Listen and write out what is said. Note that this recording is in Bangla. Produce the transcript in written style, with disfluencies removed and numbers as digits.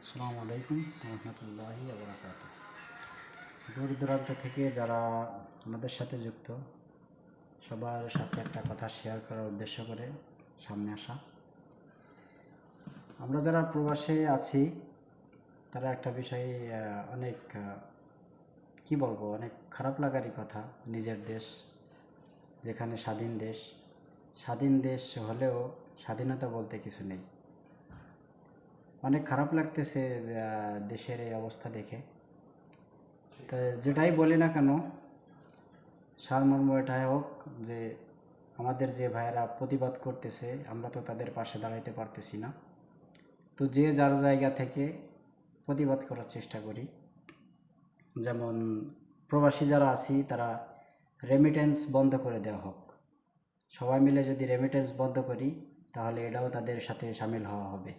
আসসালামু আলাইকুম রহমতুল্লাহি আবরাকাত। দূর দূরান্ত থেকে যারা আমাদের সাথে যুক্ত, সবার সাথে একটা কথা শেয়ার করার উদ্দেশ্য করে সামনে আসা। আমরা যারা প্রবাসে আছি তারা একটা বিষয়ে অনেক কি বলবো, অনেক খারাপ লাগারই কথা। নিজের দেশ, যেখানে স্বাধীন দেশ হলেও স্বাধীনতা বলতে কিছু নেই। অনেক খারাপ লাগতেছে দেশের এই অবস্থা দেখে। তো যেটাই বলি না কেন, সারমর্ম এটাই হোক যে আমাদের যে ভাইয়েরা প্রতিবাদ করতেছে, আমরা তো তাদের পাশে দাঁড়াইতে পারতেছি না। তো যে যার জায়গা থেকে প্রতিবাদ করার চেষ্টা করি। যেমন প্রবাসী যারা আছি তারা রেমিটেন্স বন্ধ করে দেওয়া হোক। সবাই মিলে যদি রেমিটেন্স বন্ধ করি তাহলে এটাও তাদের সাথে সামিল হওয়া হবে।